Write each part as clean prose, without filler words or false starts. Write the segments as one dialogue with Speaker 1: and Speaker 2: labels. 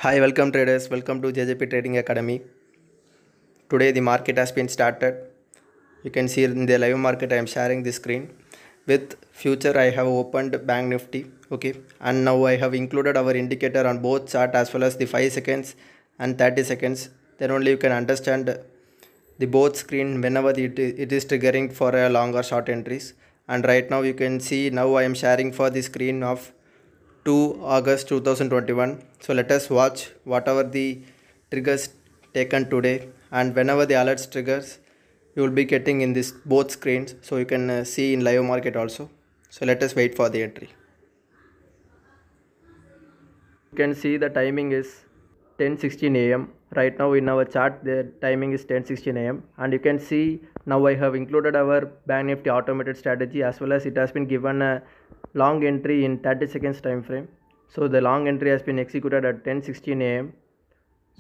Speaker 1: Hi, welcome traders. Welcome to JJP Trading Academy. Today the market has been started. You can see in the live market I am sharing the screen. With future I have opened Bank Nifty. Okay, and now I have included our indicator on both chart as well as the 5 seconds and 30 seconds. Then only you can understand the both screen whenever it is triggering for a long or short entries. And right now you can see now I am sharing for the screen of 2 August 2021. So let us watch whatever the triggers taken today, and whenever the alerts triggers you will be getting in this both screens, so you can see in live market also. So let us wait for the entry. You can see the timing is 10:16 a.m. Right now in our chart the timing is 10:16 a.m. and you can see now I have included our Bank Nifty automated strategy as well as it has been given a long entry in 30 seconds time frame. So the long entry has been executed at 10:16 a.m.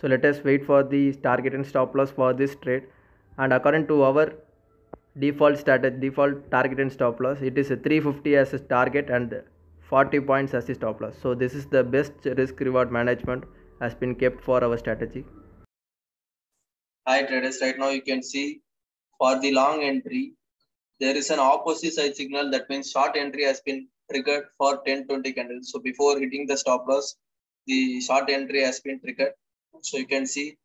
Speaker 1: So let us wait for the target and stop loss for this trade, and according to our default target and stop loss, it is a 350 as a target and 40 points as the stop loss. So this is the best risk reward management has been kept for our strategy.
Speaker 2: Hi traders, right now you can see for the long entry there is an opposite side signal, that means short entry has been triggered for 10-20 candles. So before hitting the stop loss, the short entry has been triggered. So you can see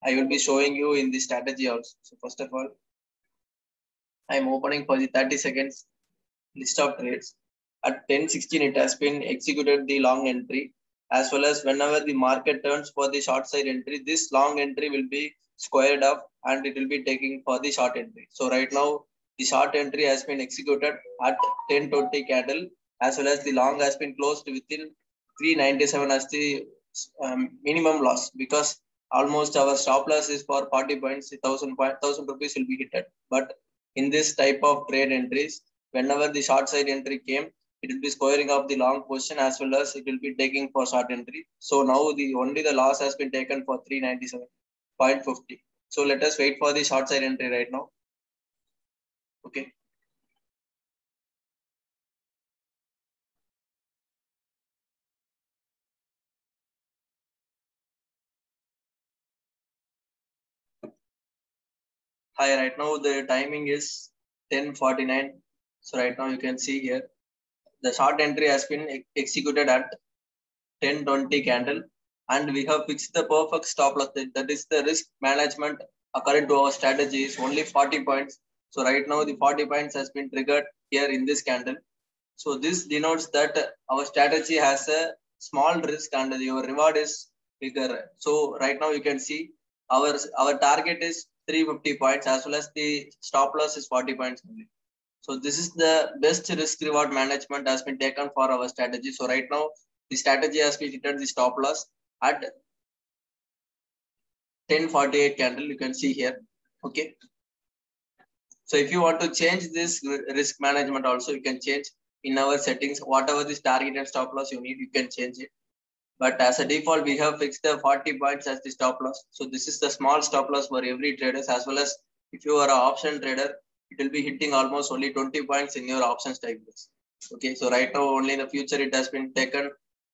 Speaker 2: I will be showing you in the strategy also. So first of all, I am opening for the 30 seconds list of trades. At 10:16 it has been executed the long entry, as well as whenever the market turns for the short side entry, this long entry will be squared up and it will be taking for the short entry. So right now the short entry has been executed at 10:20 candle, as well as the long has been closed within 397 as the minimum loss, because almost our stop loss is for 40 points, 1000 rupees will be hit. But in this type of trade entries, whenever the short side entry came, it will be squaring up the long position as well as it will be taking for short entry. So now only the loss has been taken for 397.50. So let us wait for the short side entry right now. Okay. Hi, right now the timing is 10:49. So right now you can see here the short entry has been executed at 10:20 candle, and we have fixed the perfect stop loss. That is the risk management according to our strategy is only 40 points. So right now the 40 points has been triggered here in this candle. So this denotes that our strategy has a small risk and your reward is bigger. So right now you can see our target is 350 points as well as the stop loss is 40 points only. So this is the best risk reward management has been taken for our strategy. So right now the strategy has been hit the stop loss at 10:48 candle. You can see here. Okay. So if you want to change this risk management also, you can change in our settings. Whatever this target and stop loss you need, you can change it. But as a default, we have fixed the 40 points as the stop loss. So this is the small stop loss for every traders, as well as if you are an option trader, it will be hitting almost only 20 points in your options type list. Okay, so right now only in the future it has been taken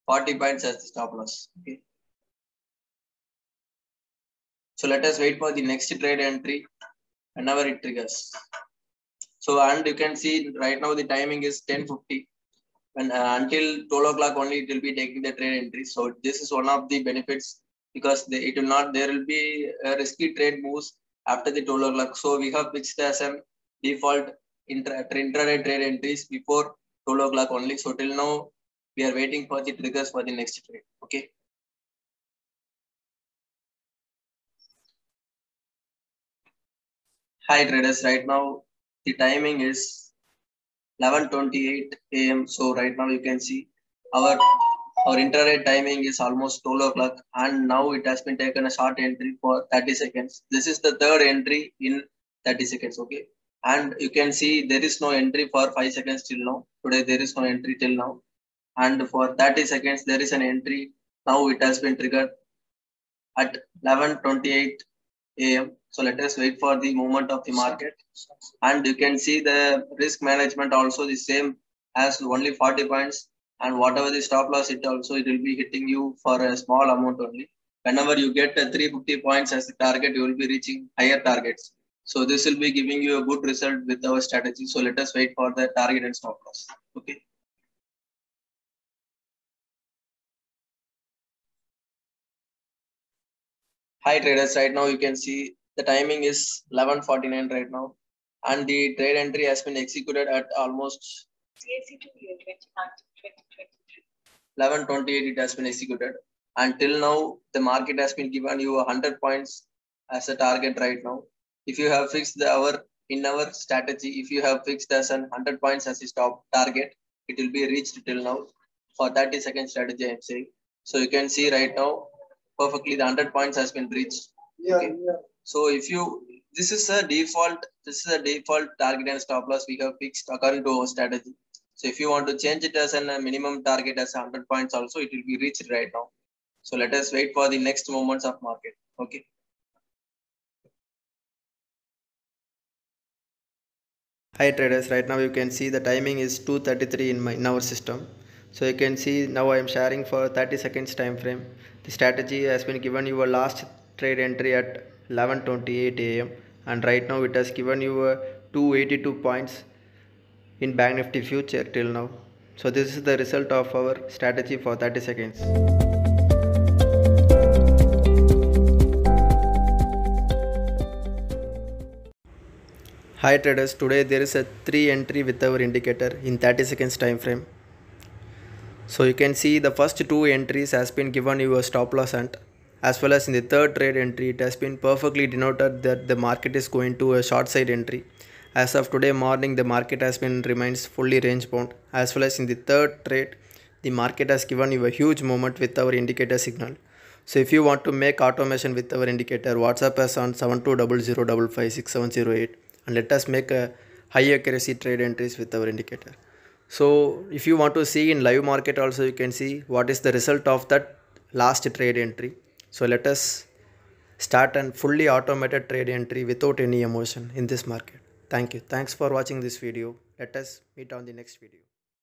Speaker 2: 40 points as the stop loss. Okay. So let us wait for the next trade entry whenever it triggers. So and you can see right now the timing is 10:50. When until 12 o'clock only it will be taking the trade entry. So this is one of the benefits, because it will not, there will be risky trade moves after the 12 o'clock. So we have fixed as a default intraday trade entries before 12 o'clock only. So till now we are waiting for the triggers for the next trade. Okay. Hi traders, right now the timing is 11:28 a.m. So right now you can see our intraday timing is almost 12 o'clock, and now it has been taken a short entry for 30 seconds. This is the third entry in 30 seconds. Okay. And you can see there is no entry for 5 seconds till now. Today there is no entry till now. And for 30 seconds there is an entry. Now it has been triggered at 11:28 a.m. So let us wait for the movement of the market. And you can see the risk management also the same as only 40 points. And whatever the stop loss, it will be hitting you for a small amount only. Whenever you get 350 points as a target, you will be reaching higher targets. So this will be giving you a good result with our strategy. So let us wait for the target and stop loss. Okay. Hi traders, right now you can see the timing is 11:49 right now, and the trade entry has been executed at almost 11:28. It has been executed. Until now, the market has been given you 100 points as a target right now. If you have fixed in our strategy, if you have fixed as 100 points as a stop target, it will be reached till now for 30-second strategy. I am saying. So you can see right now perfectly the 100 points has been reached. Okay. So if you this is a default target and stop loss we have fixed according to our strategy. So if you want to change it as a minimum target as 100 points also, it will be reached right now. So let us wait for the next moments of market. Okay.
Speaker 1: Hi traders, right now you can see the timing is 2:33 in our system. So you can see now I am sharing for 30 seconds time frame. The strategy has been given you a last trade entry at 11:28 a.m. and right now it has given you a 282 points in Bank Nifty future till now. So this is the result of our strategy for 30 seconds. Hi traders, today there is a 3 entry with our indicator in 30 seconds time frame. So you can see the first 2 entries has been given you a stop loss, and as well as in the third trade entry it has been perfectly denoted that the market is going to a short side entry. As of today morning the market has been remains fully range bound, as well as in the third trade the market has given you a huge movement with our indicator signal. So if you want to make automation with our indicator, WhatsApp us on 7200556708 and let us make a high accuracy trade entries with our indicator. So if you want to see in live market also, you can see what is the result of that last trade entry. So let us start a fully automated trade entry without any emotion in this market. Thank you. Thanks for watching this video. Let us meet on the next video.